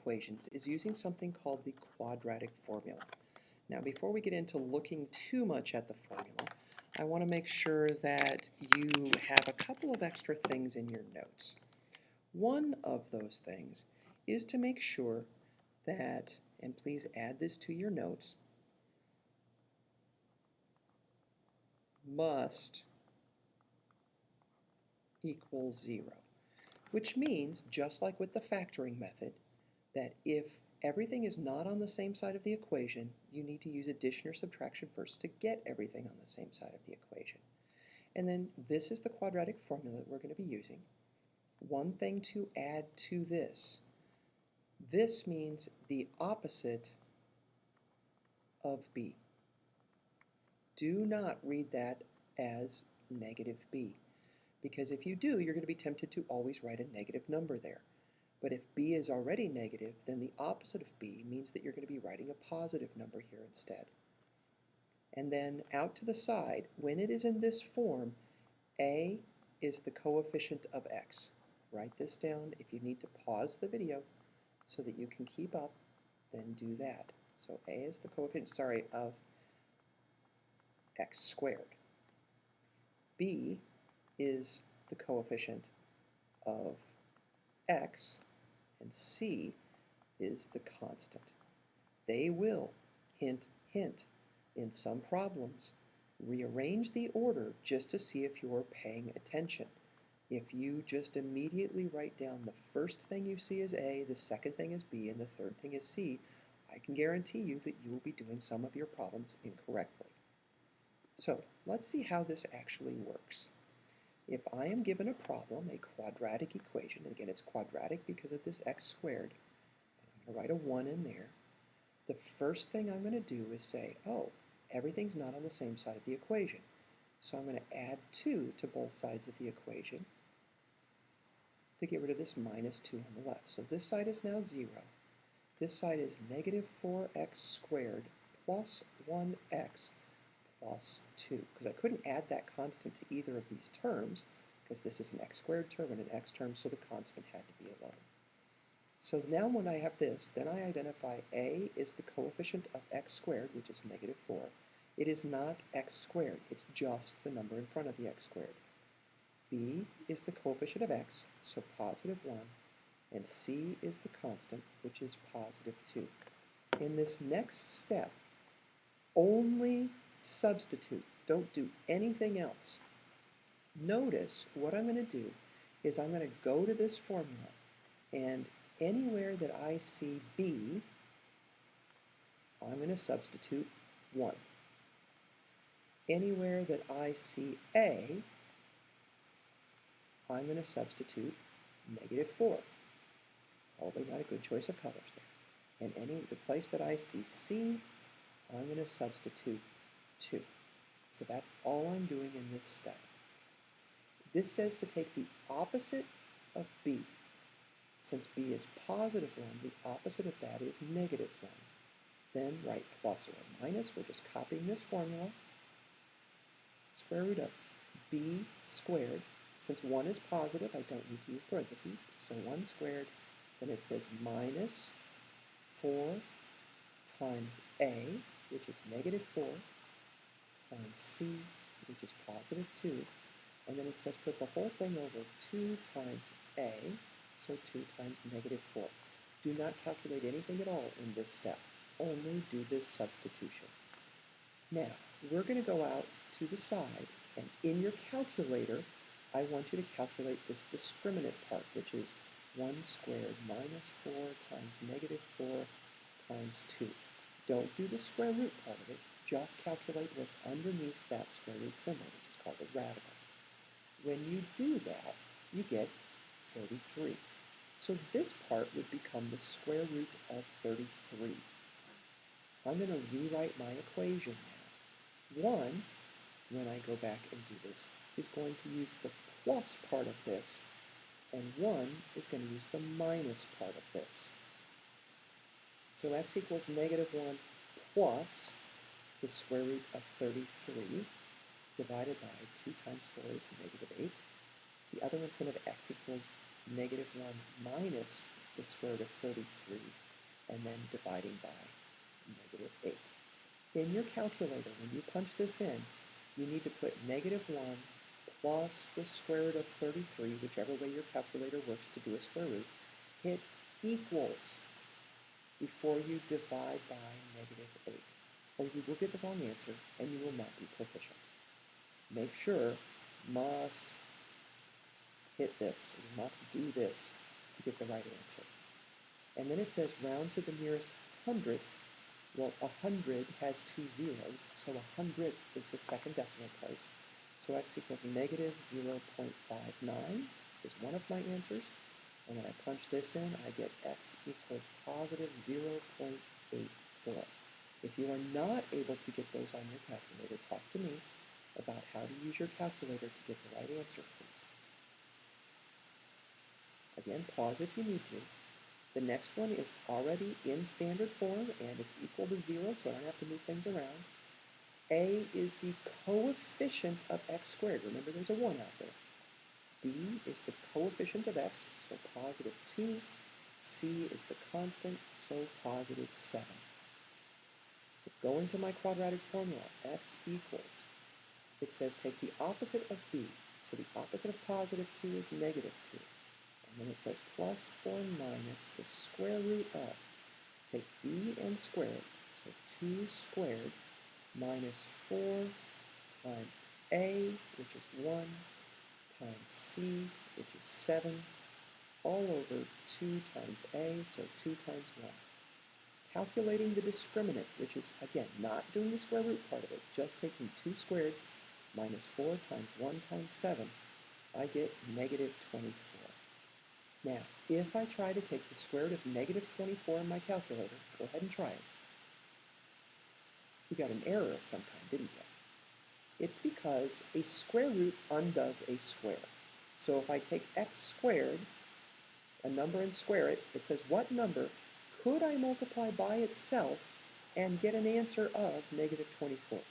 equations is using something called the quadratic formula. Now, before we get into looking too much at the formula, I want to make sure that you have a couple of extra things in your notes. One of those things is to make sure that, and please add this to your notes, must equal 0, which means, just like with the factoring method, that if everything is not on the same side of the equation, you need to use addition or subtraction first to get everything on the same side of the equation. And then this is the quadratic formula that we're going to be using. One thing to add to this. This means the opposite of b. Do not read that as negative b, because if you do, you're going to be tempted to always write a negative number there. But if b is already negative, then the opposite of b means that you're going to be writing a positive number here instead. And then out to the side, when it is in this form, a is the coefficient of x. Write this down. If you need to pause the video so that you can keep up, then do that. So a is the coefficient, of x squared. B is the coefficient of x, and c is the constant. They will, hint, hint, in some problems, rearrange the order just to see if you're paying attention. If you just immediately write down the first thing you see as A, the second thing is B, and the third thing is C, I can guarantee you that you will be doing some of your problems incorrectly. So let's see how this actually works. If I am given a problem, a quadratic equation, and again it's quadratic because of this x squared, and I'm going to write a 1 in there, the first thing I'm going to do is say, oh, everything's not on the same side of the equation. So I'm going to add 2 to both sides of the equation to get rid of this minus 2 on the left. So this side is now 0. This side is negative 4x squared plus 1x plus 2, because I couldn't add that constant to either of these terms, because this is an x squared term and an x term, so the constant had to be alone. So now when I have this, then I identify a is the coefficient of x squared, which is negative 4. It is not x squared, it's just the number in front of the x squared. B is the coefficient of x, so positive 1, and c is the constant, which is positive 2. In this next step, only substitute. Don't do anything else. Notice what I'm going to do is I'm going to go to this formula, and anywhere that I see b, I'm going to substitute 1. Anywhere that I see a, I'm going to substitute negative 4. Probably not a good choice of colors there. And the place that I see c, I'm going to substitute 2. So that's all I'm doing in this step. This says to take the opposite of b. Since b is positive 1, the opposite of that is negative 1. Then write plus or minus. We're just copying this formula. Square root of b squared. Since 1 is positive, I don't need to use parentheses. So 1 squared, then it says minus 4 times a, which is negative 4, times c, which is positive 2, and then it says put the whole thing over 2 times a, so 2 times negative 4. Do not calculate anything at all in this step. Only do this substitution. Now, we're going to go out to the side, and in your calculator, I want you to calculate this discriminant part, which is 1 squared minus 4 times negative 4 times 2. Don't do the square root part of it. Just calculate what's underneath that square root symbol, which is called a radical. When you do that, you get 33. So this part would become the square root of 33. I'm going to rewrite my equation now. 1, when I go back and do this, is going to use the plus part of this, and 1 is going to use the minus part of this. So x equals negative 1 plus the square root of 33 divided by 2 times 4 is negative 8. The other one's going to have x equals negative 1 minus the square root of 33, and then dividing by -8. In your calculator, when you punch this in, you need to put -1 plus the square root of 33, whichever way your calculator works to do a square root, hit equals before you divide by -8, or you will get the wrong answer and you will not be proficient. Make sure, must hit this, you must do this to get the right answer. And then it says round to the nearest hundredth. Well, 100 has 2 zeros, so 100 is the second decimal place. So x equals -0.59 is one of my answers. And when I punch this in, I get x equals +0.84. If you are not able to get those on your calculator, talk to me about how to use your calculator to get the right answer, please. Again, pause if you need to. The next one is already in standard form, and it's equal to 0, so I don't have to move things around. A is the coefficient of x squared. Remember, there's a 1 out there. B is the coefficient of x, so +2. C is the constant, so +7. But going to my quadratic formula, x equals, it says take the opposite of b. So the opposite of +2 is -2. And then it says plus or minus the square root of, take b and square it, so 2 squared minus 4 times a, which is 1, times c, which is 7, all over 2 times a, so 2 times 1. Calculating the discriminant, which is, again, not doing the square root part of it, just taking 2 squared minus 4 times 1 times 7, I get -24. Now, if I try to take the square root of -24 in my calculator, go ahead and try it. You got an error of some kind, didn't you? It's because a square root undoes a square. So if I take x squared, a number, and square it, it says what number could I multiply by itself and get an answer of -24?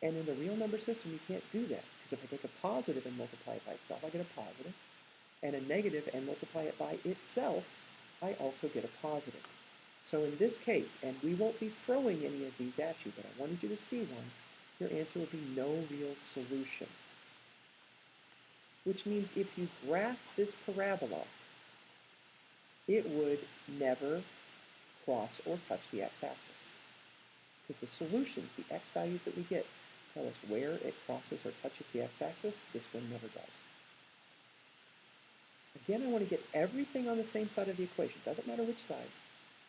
And in the real number system, you can't do that, because if I take a positive and multiply it by itself, I get a positive, and a negative and multiply it by itself, I also get a positive. So in this case, and we won't be throwing any of these at you, but I wanted you to see one, your answer would be no real solution. Which means if you graph this parabola, it would never cross or touch the x-axis. Because the solutions, the x values that we get, tell us where it crosses or touches the x-axis. This one never does. Again, I want to get everything on the same side of the equation. Doesn't matter which side.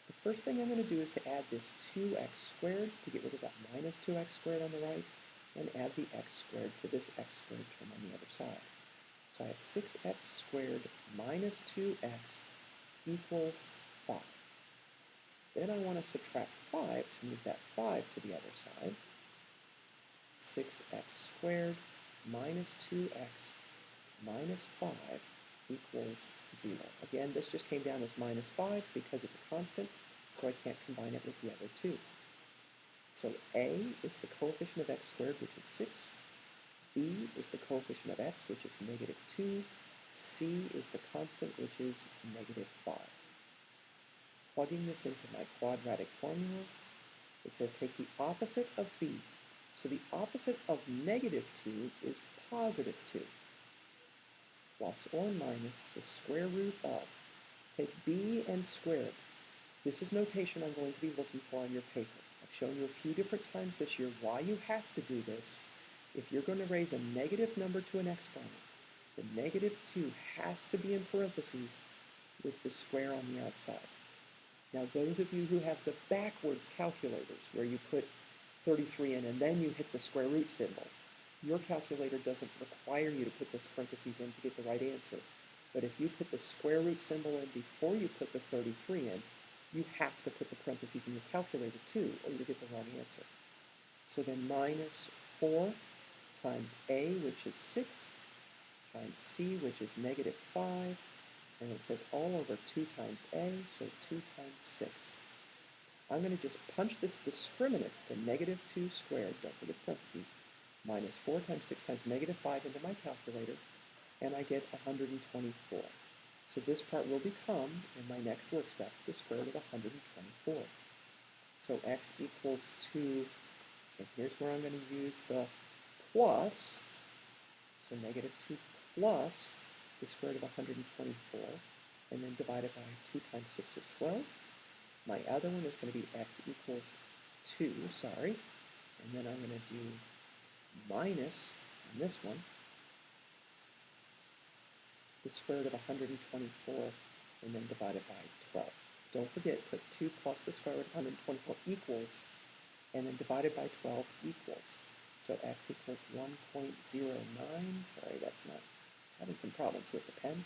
The first thing I'm going to do is to add this 2x squared to get rid of that minus 2x squared on the right, and add the x squared to this x squared term on the other side. So I have 6x squared minus 2x equals 5. Then I want to subtract 5 to move that 5 to the other side. 6x squared minus 2x minus 5 equals 0. Again, this just came down as -5 because it's a constant, so I can't combine it with the other two. So a is the coefficient of x squared, which is 6. B is the coefficient of x, which is -2. C is the constant, which is -5. Plugging this into my quadratic formula, it says take the opposite of b. So the opposite of -2 is +2. Plus or minus the square root of. Take b and square it. This is notation I'm going to be looking for on your paper. I've shown you a few different times this year why you have to do this. If you're going to raise a negative number to an exponent, the -2 has to be in parentheses with the square on the outside. Now, those of you who have the backwards calculators, where you put 33 in and then you hit the square root symbol, your calculator doesn't require you to put this parentheses in to get the right answer. But if you put the square root symbol in before you put the 33 in, you have to put the parentheses in your calculator too, or you get the wrong answer. So then -4 times a, which is 6, times c, which is -5, and it says all over 2 times a, so 2 times 6. I'm going to just punch this discriminant, the -2 squared, don't forget parentheses, -4 times 6 times -5 into my calculator, and I get 124. So this part will become, in my next work step, the square root of 124. So x equals 2, and here's where I'm going to use the plus, so negative 2 plus the square root of 124, and then divide it by 2 times 6 is 12. My other one is going to be x equals 2, sorry, and then I'm going to do minus, on this one, the square root of 124, and then divide it by 12. Don't forget, put 2 plus the square root of 124 equals, and then divided by 12 equals. So x equals 1.09, sorry, that's not, having some problems with the pen,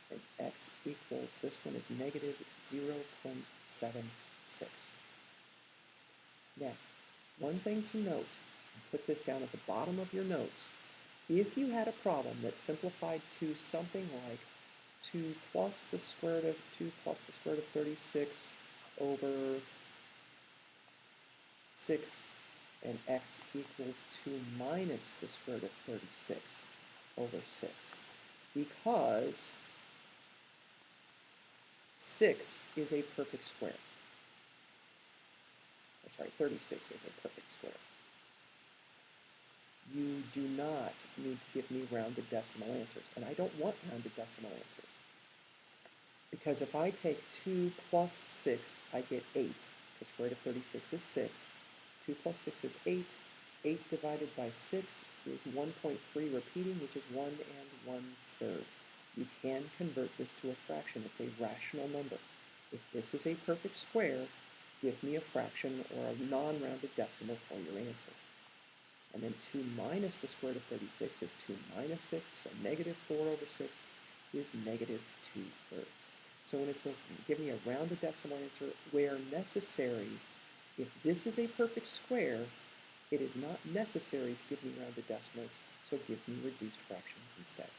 and x equals, this one is negative 0.76. Now, one thing to note, put this down at the bottom of your notes, if you had a problem that simplified to something like 2 plus the square root of 2 plus the square root of 36 over 6, and x equals 2 minus the square root of 36 over 6, because 6 is a perfect square. Or sorry, 36 is a perfect square. You do not need to give me rounded decimal answers, and I don't want rounded decimal answers. Because if I take 2 plus 6, I get 8. The square root of 36 is 6. 2 plus 6 is 8. 8 divided by 6 is 1.3 repeating, which is 1 and 1/3. You can convert this to a fraction. It's a rational number. If this is a perfect square, give me a fraction or a non-rounded decimal for your answer. And then 2 minus the square root of 36 is 2 minus 6, so negative 4 over 6 is negative 2/3. So when it says give me a rounded decimal answer, where necessary, if this is a perfect square, it is not necessary to give me rounded decimals, so give me reduced fractions instead.